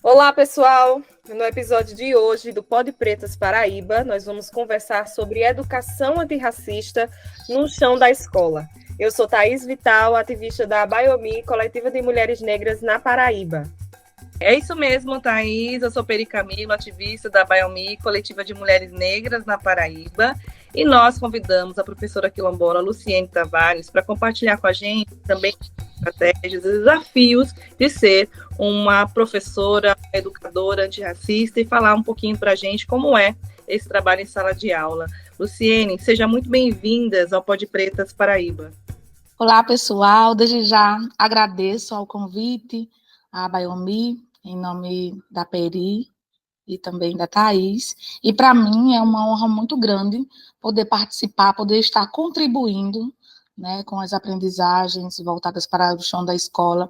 Olá, pessoal! No episódio de hoje do Pod Pretas Paraíba, nós vamos conversar sobre educação antirracista no chão da escola. Eu sou Thaís Vital, ativista da Biomi, Coletiva de Mulheres Negras na Paraíba. É isso mesmo, Thaís. Eu sou Peri Camilo, ativista da Biomi, Coletiva de Mulheres Negras na Paraíba. E nós convidamos a professora quilombola Luciene Tavares para compartilhar com a gente também estratégias e desafios de ser uma professora, educadora antirracista e falar um pouquinho para a gente como é esse trabalho em sala de aula. Luciene, seja muito bem-vindas ao Pod Pretas Paraíba. Olá, pessoal. Desde já agradeço ao convite à Biomi, em nome da Peri e também da Thaís. E para mim é uma honra muito grande poder participar, poder estar contribuindo, né, com as aprendizagens voltadas para o chão da escola,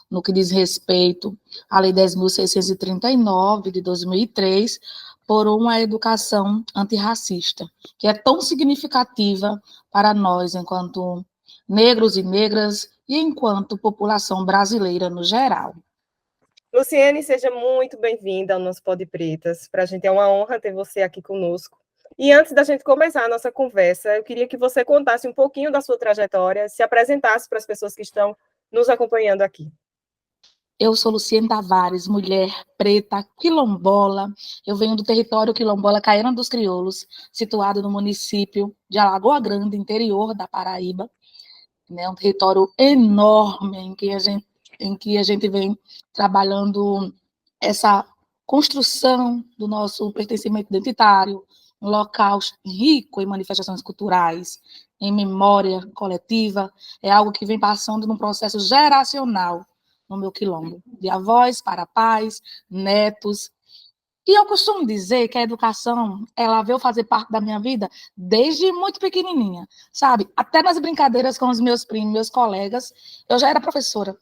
no que diz respeito à Lei 10.639 de 2003, por uma educação antirracista, que é tão significativa para nós, enquanto negros e negras, e enquanto população brasileira no geral. Luciene, seja muito bem-vinda ao nosso Pod Pretas. Para a gente é uma honra ter você aqui conosco. E antes da gente começar a nossa conversa, eu queria que você contasse um pouquinho da sua trajetória, se apresentasse para as pessoas que estão nos acompanhando aqui. Eu sou Luciene Tavares, mulher preta, quilombola. Eu venho do território quilombola Caiana dos Crioulos, situado no município de Alagoa Grande, interior da Paraíba. Né, um território enorme em que a gente vem trabalhando essa construção do nosso pertencimento identitário, um local rico em manifestações culturais, em memória coletiva, é algo que vem passando num processo geracional no meu quilombo, de avós para pais, netos. E eu costumo dizer que a educação, ela veio fazer parte da minha vida desde muito pequenininha, sabe? Até nas brincadeiras com os meus primos, meus colegas, eu já era professora.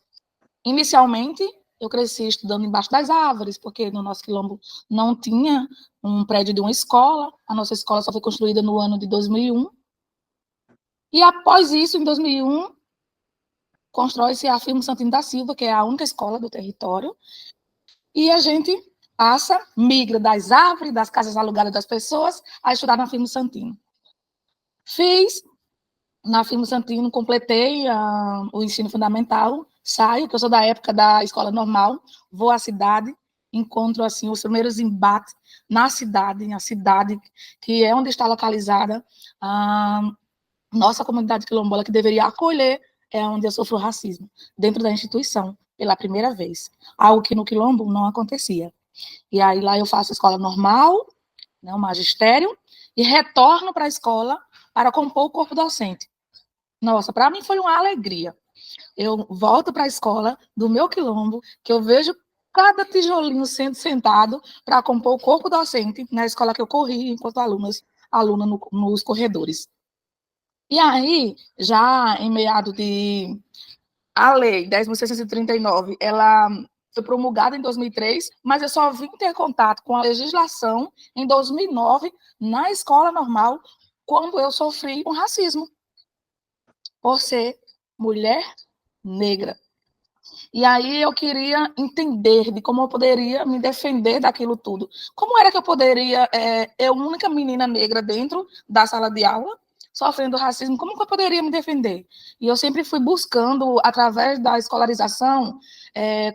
Inicialmente, eu cresci estudando embaixo das árvores, porque no nosso quilombo não tinha um prédio de uma escola. A nossa escola só foi construída no ano de 2001. E após isso, em 2001, constrói-se a Firmo Santino da Silva, que é a única escola do território. E a gente migra das árvores, das casas alugadas das pessoas, a estudar na Firmo Santino. Fiz na Firmo Santino, completei o ensino fundamental, saio, que eu sou da época da escola normal, vou à cidade, encontro assim os primeiros embates na cidade, a cidade que é onde está localizada a nossa comunidade quilombola, que deveria acolher, é onde eu sofro racismo, dentro da instituição, pela primeira vez, algo que no quilombo não acontecia. E aí lá eu faço escola normal, né, o magistério, e retorno para a escola para compor o corpo docente. Nossa, para mim foi uma alegria. Eu volto para a escola do meu quilombo, que eu vejo cada tijolinho sendo sentado para compor o corpo docente na escola que eu corri enquanto aluna nos corredores. E aí, já em meado de... A lei 10.639, ela foi promulgada em 2003, mas eu só vim ter contato com a legislação em 2009, na escola normal, quando eu sofri um racismo, por ser mulher negra. E aí eu queria entender de como eu poderia me defender daquilo tudo. Como era que eu poderia, eu única menina negra dentro da sala de aula, sofrendo racismo, como que eu poderia me defender? E eu sempre fui buscando, através da escolarização,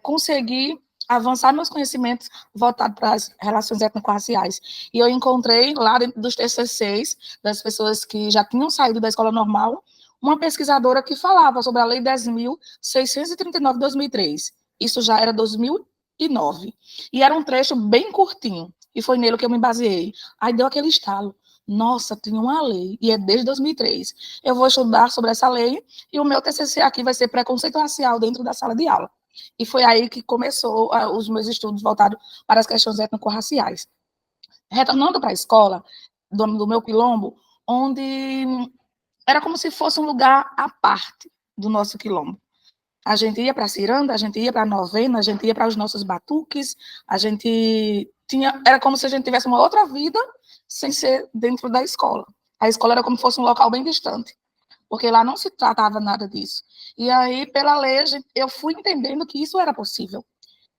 conseguir avançar meus conhecimentos voltados para as relações étnico-raciais. E eu encontrei lá dentro dos TCCs, das pessoas que já tinham saído da escola normal, uma pesquisadora que falava sobre a Lei 10.639 de 2003. Isso já era 2009. E era um trecho bem curtinho. E foi nele que eu me baseei. Aí deu aquele estalo. Nossa, tinha uma lei, e é desde 2003. Eu vou estudar sobre essa lei, e o meu TCC aqui vai ser preconceito racial dentro da sala de aula. E foi aí que começou os meus estudos voltados para as questões étnico-raciais. Retornando para a escola, do meu quilombo, onde era como se fosse um lugar à parte do nosso quilombo. A gente ia para a ciranda, a gente ia para a novena, a gente ia para os nossos batuques, a gente tinha... Era como se a gente tivesse uma outra vida sem ser dentro da escola. A escola era como se fosse um local bem distante, porque lá não se tratava nada disso. E aí, pela lei, eu fui entendendo que isso era possível.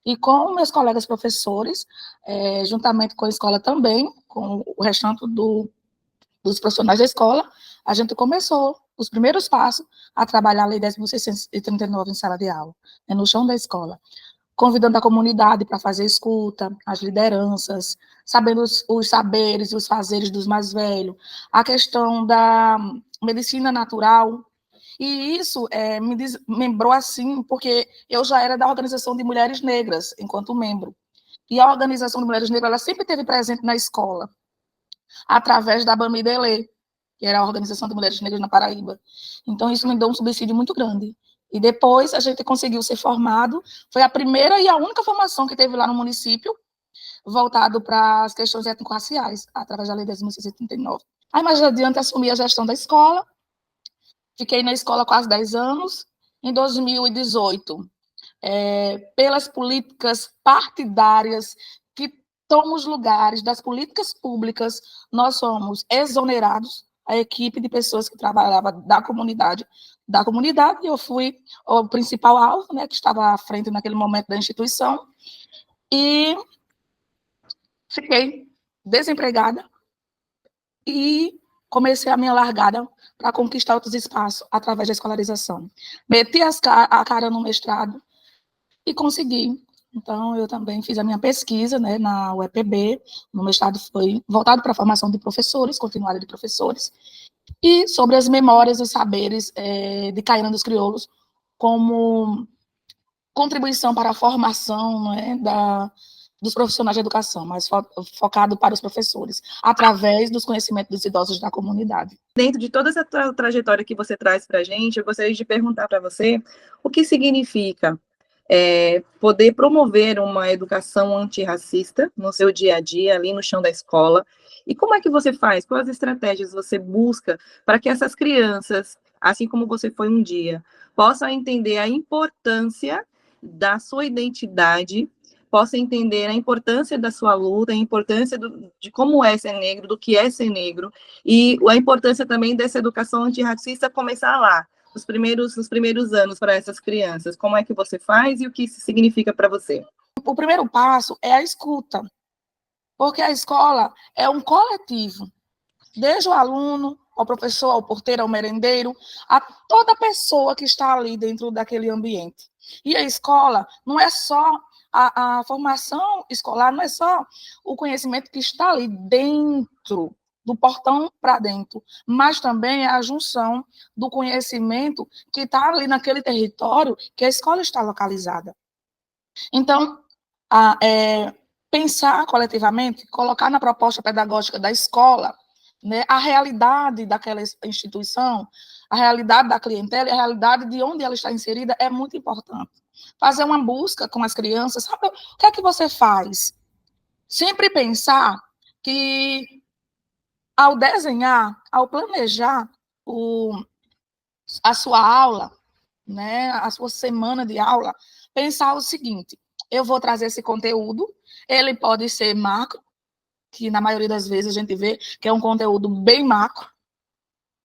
E com meus colegas professores, juntamente com a escola também, com o restante dos profissionais da escola, a gente começou os primeiros passos a trabalhar a Lei 10.639 em sala de aula, né, no chão da escola, convidando a comunidade para fazer escuta, as lideranças, sabendo os saberes e os fazeres dos mais velhos, a questão da medicina natural. E isso me desmembrou assim, porque eu já era da Organização de Mulheres Negras, enquanto membro. E a Organização de Mulheres Negras ela sempre esteve presente na escola, através da Bamidele, que era a Organização de Mulheres Negras na Paraíba. Então, isso me deu um subsídio muito grande. E depois a gente conseguiu ser formado. Foi a primeira e a única formação que teve lá no município, voltado para as questões étnico-raciais, através da Lei 10.639. Aí, mais adiante, assumi a gestão da escola. Fiquei na escola quase 10 anos. Em 2018, pelas políticas partidárias que tomam os lugares das políticas públicas, nós somos exonerados, a equipe de pessoas que trabalhava da comunidade, eu fui o principal alvo, né, que estava à frente naquele momento da instituição, e fiquei desempregada e comecei a minha largada para conquistar outros espaços através da escolarização. Meti a cara no mestrado e consegui. Então, eu também fiz a minha pesquisa, né, na UEPB, no mestrado foi voltado para a formação de professores, continuária de professores, e sobre as memórias e saberes de Caiana dos Crioulos, como contribuição para a formação, né, dos profissionais de educação, mas focado para os professores, através dos conhecimentos dos idosos da comunidade. Dentro de toda essa trajetória que você traz para a gente, eu gostaria de perguntar para você o que significa poder promover uma educação antirracista no seu dia a dia, ali no chão da escola, e como é que você faz, quais estratégias você busca para que essas crianças, assim como você foi um dia, possam entender a importância da sua identidade, possam entender a importância da sua luta, a importância de como é ser negro, do que é ser negro, e a importância também dessa educação antirracista começar lá, nos primeiros anos para essas crianças. Como é que você faz e o que isso significa para você? O primeiro passo é a escuta, porque a escola é um coletivo, desde o aluno, ao professor, ao porteiro, ao merendeiro, a toda pessoa que está ali dentro daquele ambiente. E a escola não é só a formação escolar, não é só o conhecimento que está ali dentro, do portão para dentro, mas também a junção do conhecimento que está ali naquele território que a escola está localizada. Então, pensar coletivamente, colocar na proposta pedagógica da escola, né, a realidade daquela instituição, a realidade da clientela, a realidade de onde ela está inserida é muito importante. Fazer uma busca com as crianças, sabe o que é que você faz? Sempre pensar que ao desenhar, ao planejar a sua aula, né, a sua semana de aula, pensar o seguinte: eu vou trazer esse conteúdo, ele pode ser macro, que na maioria das vezes a gente vê que é um conteúdo bem macro,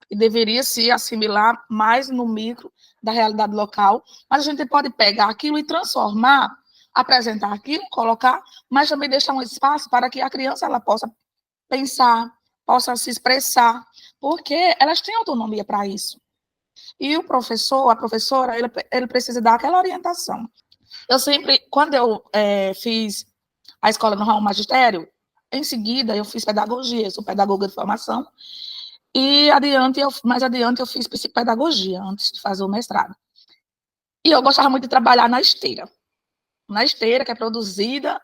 e deveria se assimilar mais no micro da realidade local, mas a gente pode pegar aquilo e transformar, apresentar aquilo, colocar, mas também deixar um espaço para que a criança ela possa pensar, possa se expressar, porque elas têm autonomia para isso. E o professor, a professora, ele precisa dar aquela orientação. Eu sempre, quando eu fiz a escola no Raul Magistério, em seguida eu fiz pedagogia, eu sou pedagoga de formação, e mais adiante eu fiz psicopedagogia, antes de fazer o mestrado. E eu gostava muito de trabalhar na esteira, que é produzida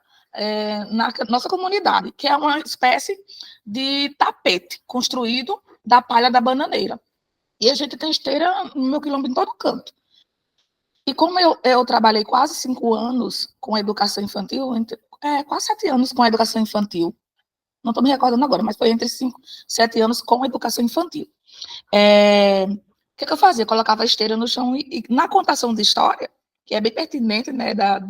na nossa comunidade, que é uma espécie de tapete construído da palha da bananeira. E a gente tem esteira no meu quilombo em todo canto. E como eu trabalhei quase 5 anos com educação infantil, quase 7 anos com a educação infantil, não estou me recordando agora, mas foi entre 5 e 7 anos com a educação infantil. O que eu fazia? Colocava a esteira no chão e na contação de história, que é bem pertinente, né, da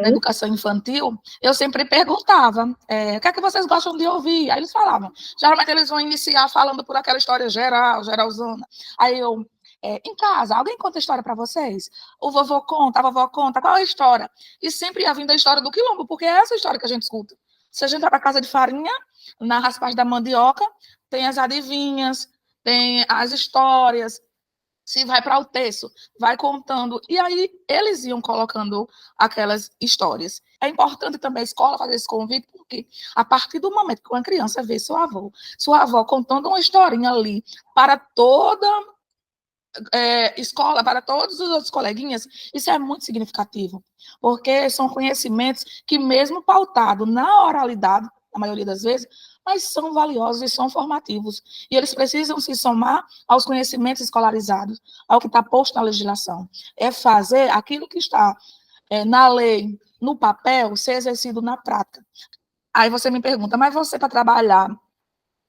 educação infantil, eu sempre perguntava, o que é que vocês gostam de ouvir? Aí eles falavam, geralmente eles vão iniciar falando por aquela história geralzona. Aí eu, em casa, alguém conta história para vocês? O vovô conta, a vovó conta, qual é a história? E sempre ia vindo a história do quilombo, porque é essa história que a gente escuta. Se a gente vai para casa de farinha, na raspagem da mandioca, tem as adivinhas, tem as histórias. Se vai para o terço, vai contando. E aí eles iam colocando aquelas histórias. É importante também a escola fazer esse convite, porque a partir do momento que uma criança vê sua avó contando uma historinha ali para toda escola, para todos os outros coleguinhas, isso é muito significativo, porque são conhecimentos que, mesmo pautados na oralidade, na maioria das vezes, mas são valiosos e são formativos. E eles precisam se somar aos conhecimentos escolarizados, ao que está posto na legislação. É fazer aquilo que está na lei, no papel, ser exercido na prática. Aí você me pergunta, mas você, para trabalhar,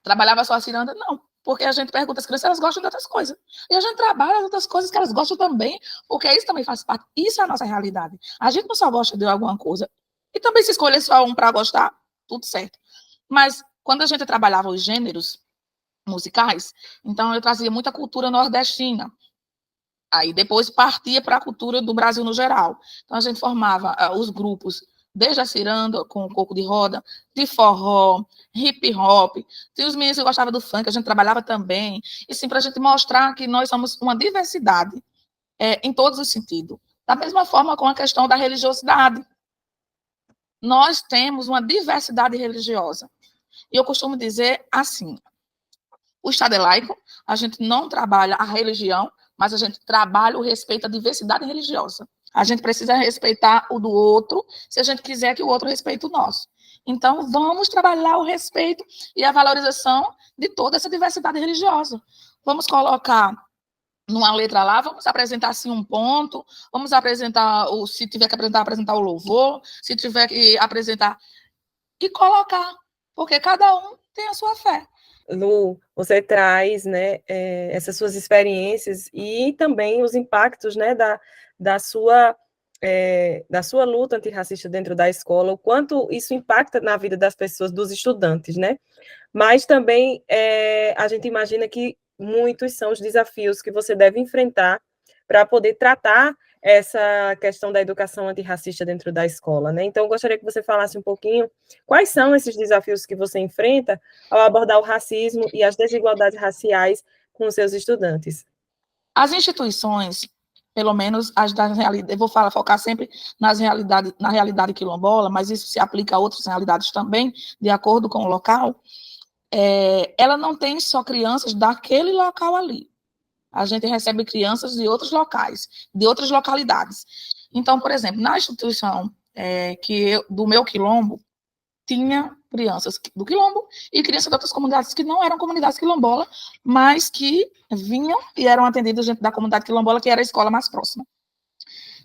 trabalhava só a ciranda? Não, porque a gente pergunta às crianças, elas gostam de outras coisas. E a gente trabalha as outras coisas que elas gostam também, porque isso também faz parte. Isso é a nossa realidade. A gente não só gosta de alguma coisa. E também, se escolher só um para gostar, tudo certo. Mas quando a gente trabalhava os gêneros musicais, então eu trazia muita cultura nordestina. Aí depois partia para a cultura do Brasil no geral. Então a gente formava os grupos, desde a ciranda, com o coco de roda, de forró, hip hop. Tinha os meninos que gostavam do funk, a gente trabalhava também. E sim, para a gente mostrar que nós somos uma diversidade em todos os sentidos. Da mesma forma com a questão da religiosidade. Nós temos uma diversidade religiosa. E eu costumo dizer assim, o Estado é laico, a gente não trabalha a religião, mas a gente trabalha o respeito à diversidade religiosa. A gente precisa respeitar o do outro, se a gente quiser que o outro respeite o nosso. Então, vamos trabalhar o respeito e a valorização de toda essa diversidade religiosa. Vamos colocar numa letra lá, vamos apresentar assim um ponto, vamos apresentar, se tiver que apresentar o louvor, se tiver que apresentar, e colocar, porque cada um tem a sua fé. Lu, você traz, né, essas suas experiências e também os impactos, né, da sua luta antirracista dentro da escola, o quanto isso impacta na vida das pessoas, dos estudantes, né? Mas também a gente imagina que muitos são os desafios que você deve enfrentar para poder tratar essa questão da educação antirracista dentro da escola, né? Então, eu gostaria que você falasse um pouquinho quais são esses desafios que você enfrenta ao abordar o racismo e as desigualdades raciais com os seus estudantes. As instituições, pelo menos as da realidade, eu vou focar sempre na realidade quilombola, mas isso se aplica a outras realidades também, de acordo com o local, ela não tem só crianças daquele local ali. A gente recebe crianças de outros locais, de outras localidades. Então, por exemplo, na instituição do meu quilombo, tinha crianças do quilombo e crianças de outras comunidades que não eram comunidades quilombola, mas que vinham e eram atendidas dentro da comunidade quilombola, que era a escola mais próxima.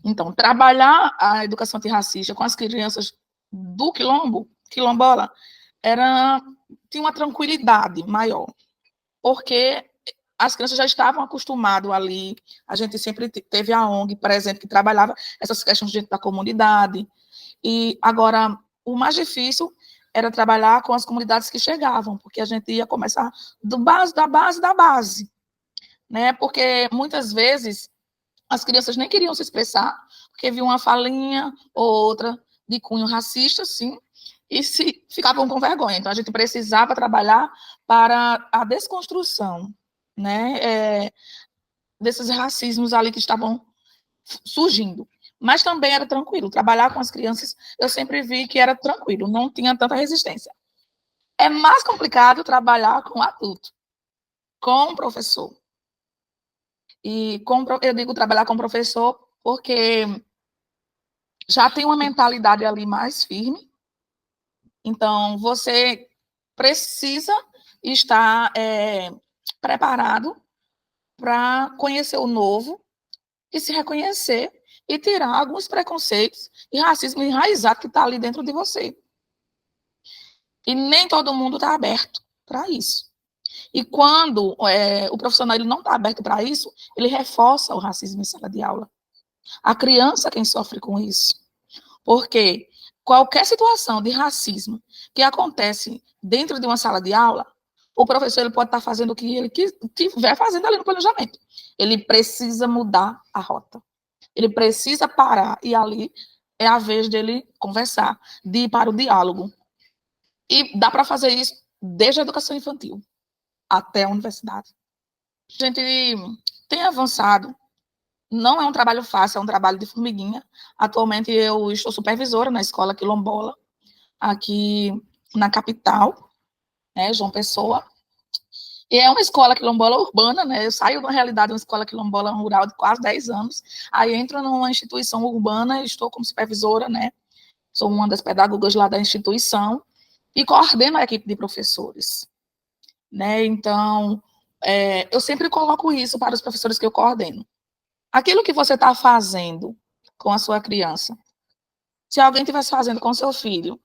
Então, trabalhar a educação antirracista com as crianças do quilombola, tinha uma tranquilidade maior, porque as crianças já estavam acostumadas ali, a gente sempre teve a ONG presente que trabalhava essas questões dentro da comunidade, e agora o mais difícil era trabalhar com as comunidades que chegavam, porque a gente ia começar da base, né? Porque muitas vezes as crianças nem queriam se expressar, porque viam uma falinha ou outra de cunho racista, sim, e ficavam com vergonha. Então a gente precisava trabalhar para a desconstrução, né, desses racismos ali que estavam surgindo. Mas também era tranquilo. Trabalhar com as crianças, eu sempre vi que era tranquilo, não tinha tanta resistência. É mais complicado trabalhar com adulto, com professor. E eu digo trabalhar com professor porque já tem uma mentalidade ali mais firme. Então, você precisa estar preparado para conhecer o novo e se reconhecer e tirar alguns preconceitos e racismo enraizado que está ali dentro de você. E nem todo mundo está aberto para isso. E quando o profissional ele não está aberto para isso, ele reforça o racismo em sala de aula. A criança é quem sofre com isso. Porque qualquer situação de racismo que acontece dentro de uma sala de aula, O professor ele pode estar fazendo o que ele estiver fazendo ali no planejamento. Ele precisa mudar a rota. Ele precisa parar e ali é a vez dele conversar, de ir para o diálogo. E dá para fazer isso desde a educação infantil até a universidade. A gente tem avançado. Não é um trabalho fácil, é um trabalho de formiguinha. Atualmente eu estou supervisora na escola quilombola, aqui na capital, né, João Pessoa. E é uma escola quilombola urbana, né? Eu saio da realidade de uma escola quilombola rural de quase 10 anos, aí entro numa instituição urbana, estou como supervisora, né? Sou uma das pedagogas lá da instituição e coordeno a equipe de professores, né? Então, eu sempre coloco isso para os professores que eu coordeno. Aquilo que você está fazendo com a sua criança, se alguém estivesse fazendo com seu filho,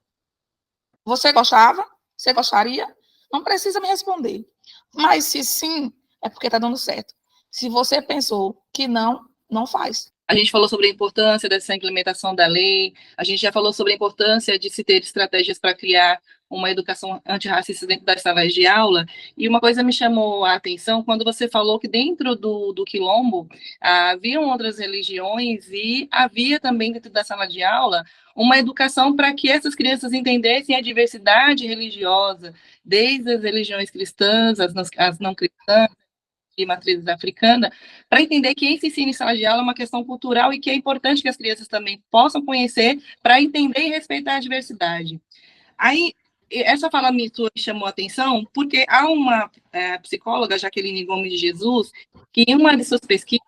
você gostava? Você gostaria? Não precisa me responder. Mas se sim, é porque está dando certo. Se você pensou que não, não faz. A gente falou sobre a importância dessa implementação da lei, a gente já falou sobre a importância de se ter estratégias para criar uma educação antirracista dentro das salas de aula, e uma coisa me chamou a atenção quando você falou que dentro do Quilombo haviam outras religiões e havia também dentro da sala de aula uma educação para que essas crianças entendessem a diversidade religiosa, desde as religiões cristãs, as não cristãs, de matriz africana, para entender que esse ensino em sala de aula é uma questão cultural e que é importante que as crianças também possam conhecer para entender e respeitar a diversidade. Aí, essa fala me chamou a atenção porque há uma psicóloga, Jaqueline Gomes de Jesus, que em uma de suas pesquisas,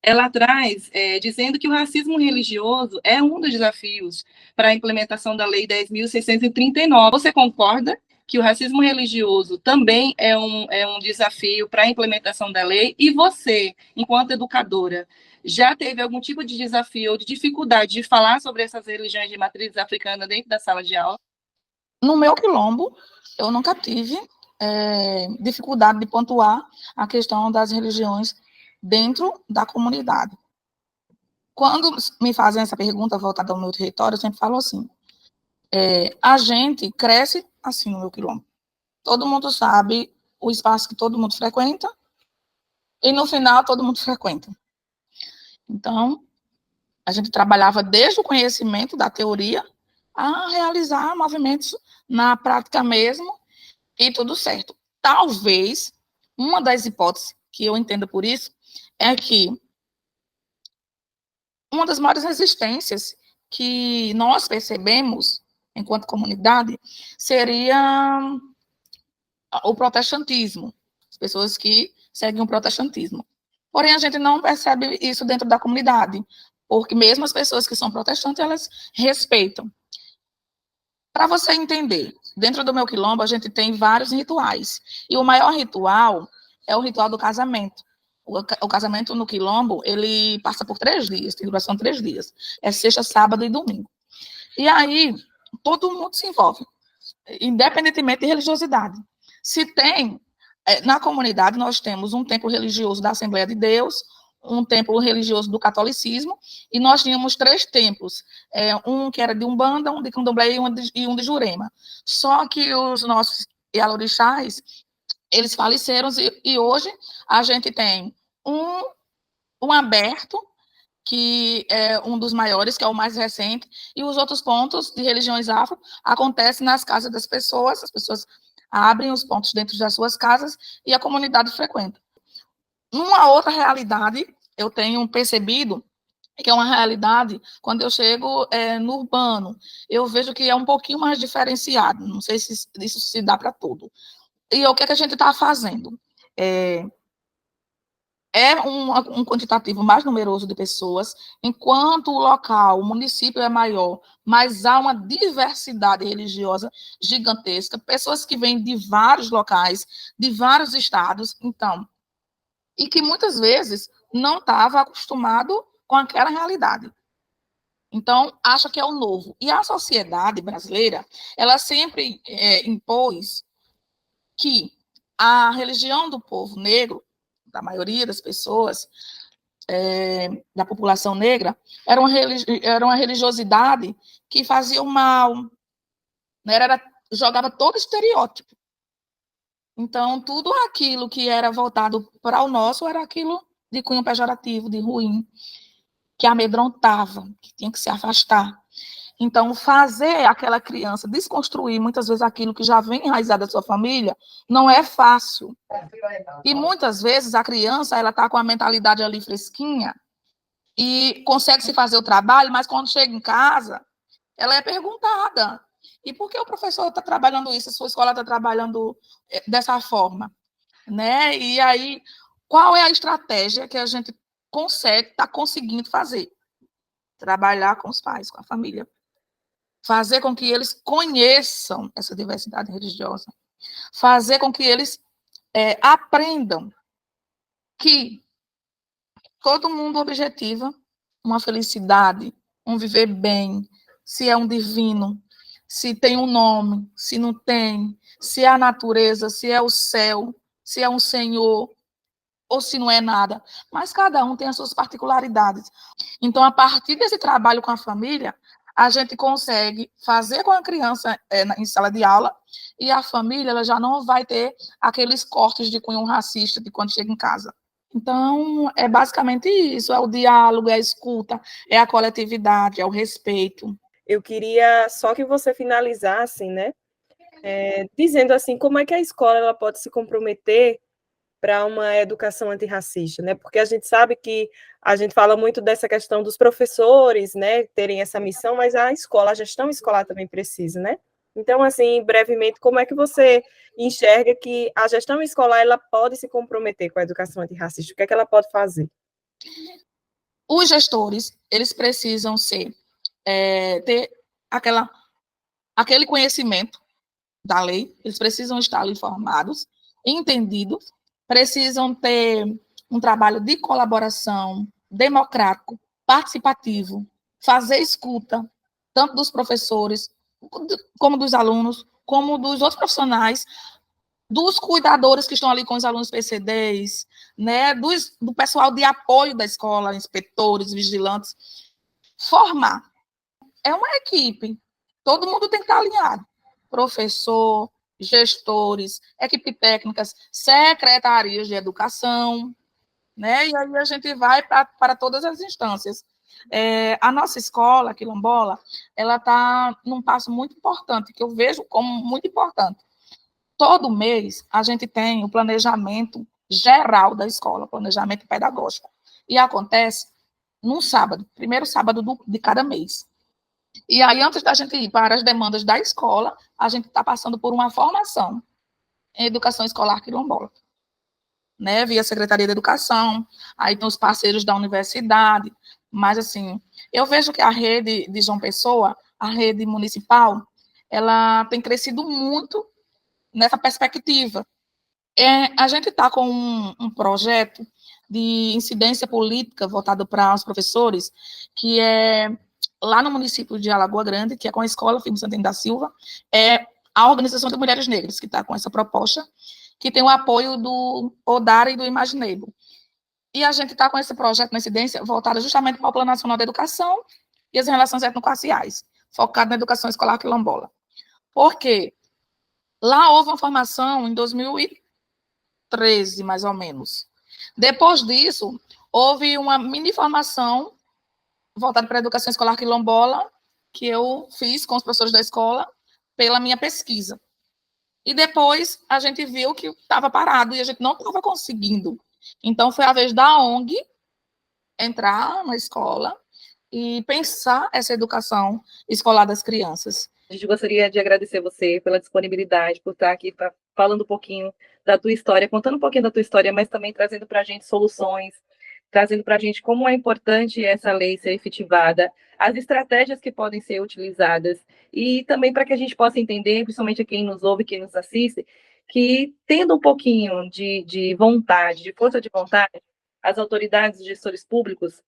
ela traz dizendo que o racismo religioso é um dos desafios para a implementação da Lei 10.639. Você concorda que o racismo religioso também é um desafio para a implementação da lei? E você, enquanto educadora, já teve algum tipo de desafio ou de dificuldade de falar sobre essas religiões de matriz africana dentro da sala de aula? No meu quilombo, eu nunca tive dificuldade de pontuar a questão das religiões dentro da comunidade. Quando me fazem essa pergunta voltada ao meu território, eu sempre falo assim, a gente cresce assim no meu quilombo. Todo mundo sabe o espaço que todo mundo frequenta e no final todo mundo frequenta. Então, a gente trabalhava desde o conhecimento da teoria a realizar movimentos na prática mesmo e tudo certo. Talvez, uma das hipóteses que eu entendo por isso é que uma das maiores resistências que nós percebemos enquanto comunidade seria o protestantismo, as pessoas que seguem o protestantismo. Porém, a gente não percebe isso dentro da comunidade, porque mesmo as pessoas que são protestantes, elas respeitam. Para você entender, dentro do meu quilombo, a gente tem vários rituais, e o maior ritual é o ritual do casamento. O casamento no quilombo, ele passa por 3 dias, tem duração de 3 dias. É sexta, sábado e domingo. E aí, todo mundo se envolve, independentemente de religiosidade. Se tem, na comunidade, nós temos um templo religioso da Assembleia de Deus, um templo religioso do catolicismo, e nós tínhamos 3 templos, um que era de Umbanda, um de Candomblé e um de Jurema. Só que os nossos Yalorixás, eles faleceram, e hoje a gente tem um aberto, que é um dos maiores, que é o mais recente, e os outros pontos de religiões afro acontecem nas casas das pessoas, as pessoas abrem os pontos dentro das suas casas e a comunidade frequenta. Uma outra realidade, eu tenho percebido, que é uma realidade, quando eu chego no urbano, eu vejo que é um pouquinho mais diferenciado, não sei se isso se dá para tudo. E o que a gente está fazendo? Um quantitativo mais numeroso de pessoas, enquanto o local, o município é maior, mas há uma diversidade religiosa gigantesca, pessoas que vêm de vários locais, de vários estados, então, e que muitas vezes não estava acostumado com aquela realidade. Então, acha que é o novo. E a sociedade brasileira, ela sempre impôs que a religião do povo negro, da maioria das pessoas, da população negra, era uma religiosidade que fazia o mal, né? Jogava todo estereótipo. Então, tudo aquilo que era voltado para o nosso era aquilo de cunho pejorativo, de ruim, que amedrontava, que tinha que se afastar. Então, fazer aquela criança desconstruir muitas vezes aquilo que já vem enraizado da sua família não é fácil. E muitas vezes a criança ela está com a mentalidade ali fresquinha e consegue se fazer o trabalho, mas quando chega em casa, ela é perguntada: e por que o professor está trabalhando isso? A sua escola está trabalhando dessa forma, né? E aí, qual é a estratégia que a gente está conseguindo fazer? Trabalhar com os pais, com a família. Fazer com que eles conheçam essa diversidade religiosa. Fazer com que eles aprendam que todo mundo objetiva uma felicidade, um viver bem, se é um divino, se tem um nome, se não tem, se é a natureza, se é o céu, se é um senhor, ou se não é nada. Mas cada um tem as suas particularidades. Então, a partir desse trabalho com a família, a gente consegue fazer com a criança em sala de aula e a família ela já não vai ter aqueles cortes de cunho racista de quando chega em casa. Então, é basicamente isso, é o diálogo, é a escuta, é a coletividade, é o respeito. Eu queria só que você finalizasse, né, dizendo assim, como é que a escola ela pode se comprometer para uma educação antirracista, né? Porque a gente sabe que a gente fala muito dessa questão dos professores, né, terem essa missão, mas a escola, a gestão escolar também precisa, né? Então, assim, brevemente, como é que você enxerga que a gestão escolar ela pode se comprometer com a educação antirracista? O que é que ela pode fazer? Os gestores, eles precisam ter aquele conhecimento da lei, eles precisam estar ali informados, entendidos, precisam ter um trabalho de colaboração democrático, participativo, fazer escuta, tanto dos professores, como dos alunos, como dos outros profissionais, dos cuidadores que estão ali com os alunos PCDs, né, do pessoal de apoio da escola, inspetores, vigilantes, formar. É uma equipe, todo mundo tem que estar alinhado. Professor, gestores, equipe técnicas, secretarias de educação, né? E aí a gente vai para todas as instâncias. A nossa escola, Quilombola, ela está num passo muito importante, que eu vejo como muito importante. Todo mês a gente tem o planejamento geral da escola, planejamento pedagógico. E acontece num sábado, primeiro sábado de cada mês. E aí, antes da gente ir para as demandas da escola, a gente está passando por uma formação em educação escolar quilombola, né? Via Secretaria de Educação, aí tem os parceiros da universidade, mas assim, eu vejo que a rede de João Pessoa, a rede municipal, ela tem crescido muito nessa perspectiva. A gente está com um projeto de incidência política voltado para os professores, que é lá no município de Alagoa Grande, que é com a Escola Firmo Santana da Silva, é a Organização de Mulheres Negras, que está com essa proposta, que tem o apoio do Odara e do Imaginable. E a gente está com esse projeto na incidência voltado justamente para o Plano Nacional da Educação e as relações etnoraciais, focado na educação escolar quilombola. Por quê? Lá houve uma formação em 2013, mais ou menos. Depois disso, houve uma mini formação voltada para a educação escolar quilombola, que eu fiz com os professores da escola, pela minha pesquisa. E depois a gente viu que estava parado e a gente não estava conseguindo. Então, foi a vez da ONG entrar na escola e pensar essa educação escolar das crianças. A gente gostaria de agradecer você pela disponibilidade, por estar aqui falando um pouquinho da tua história, contando um pouquinho da tua história, mas também trazendo para a gente soluções, trazendo para a gente como é importante essa lei ser efetivada, as estratégias que podem ser utilizadas, e também para que a gente possa entender, principalmente quem nos ouve, quem nos assiste, que tendo um pouquinho de vontade, de força de vontade, as autoridades, os gestores públicos,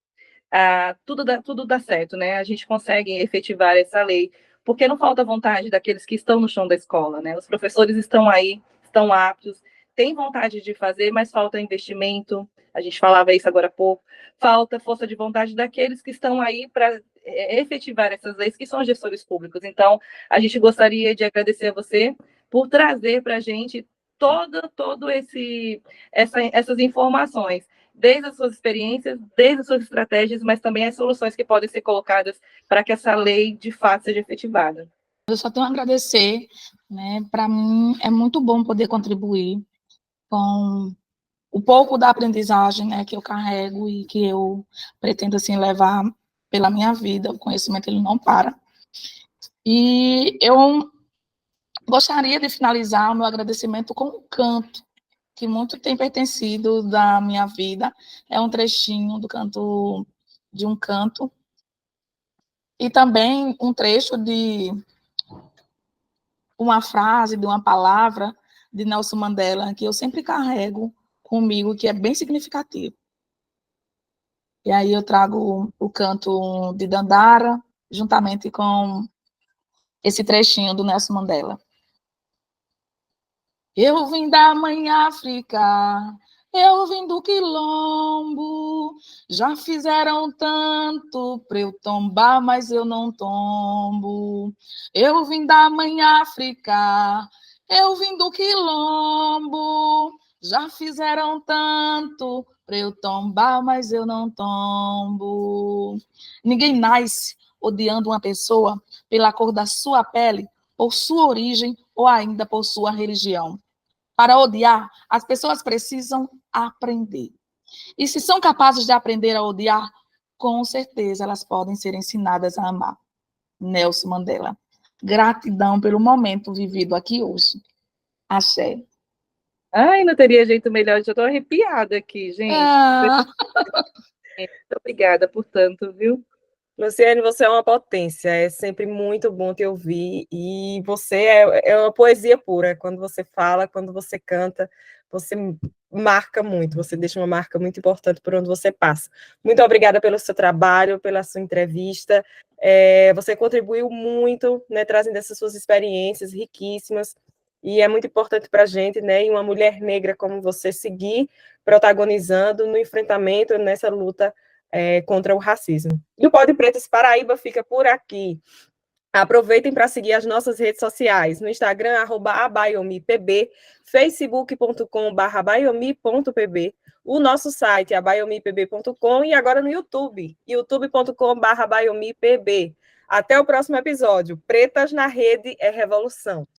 tudo dá certo, né? A gente consegue efetivar essa lei, porque não falta vontade daqueles que estão no chão da escola, né? Os professores estão aí, estão aptos, têm vontade de fazer, mas falta investimento, a gente falava isso agora há pouco, falta força de vontade daqueles que estão aí para efetivar essas leis, que são gestores públicos. Então, a gente gostaria de agradecer a você por trazer para a gente essas informações, desde as suas experiências, desde as suas estratégias, mas também as soluções que podem ser colocadas para que essa lei, de fato, seja efetivada. Eu só tenho a agradecer, né? Para mim é muito bom poder contribuir com o pouco da aprendizagem, né, que eu carrego e que eu pretendo assim levar pela minha vida. O conhecimento ele não para. E eu gostaria de finalizar o meu agradecimento com um canto que muito tem pertencido da minha vida. É um trechinho de um canto e também um trecho de uma frase, de uma palavra de Nelson Mandela, que eu sempre carrego comigo, que é bem significativo. E aí eu trago o canto de Dandara, juntamente com esse trechinho do Nelson Mandela. Eu vim da mãe África, eu vim do quilombo, já fizeram tanto pra eu tombar, mas eu não tombo. Eu vim da mãe África, eu vim do quilombo, já fizeram tanto pra eu tombar, mas eu não tombo. Ninguém nasce odiando uma pessoa pela cor da sua pele, por sua origem ou ainda por sua religião. Para odiar, as pessoas precisam aprender. E se são capazes de aprender a odiar, com certeza elas podem ser ensinadas a amar. Nelson Mandela. Gratidão pelo momento vivido aqui hoje. Axé. Ai, não teria jeito melhor, já estou arrepiada aqui, gente. Muito obrigada por tanto, viu? Luciene, você é uma potência, é sempre muito bom te ouvir, e você é uma poesia pura, quando você fala, quando você canta, você marca muito, você deixa uma marca muito importante por onde você passa. Muito obrigada pelo seu trabalho, pela sua entrevista, você contribuiu muito, né, trazendo essas suas experiências riquíssimas, e é muito importante para a gente, né, e uma mulher negra como você seguir protagonizando no enfrentamento, nessa luta contra o racismo. E o Pod Pretas Paraíba fica por aqui. Aproveitem para seguir as nossas redes sociais, no Instagram, @abayomipb, facebook.com/abayomip.pb, o nosso site, abayomipb.com, e agora no YouTube, youtube.com/abayomipb. Até o próximo episódio. Pretas na Rede é Revolução.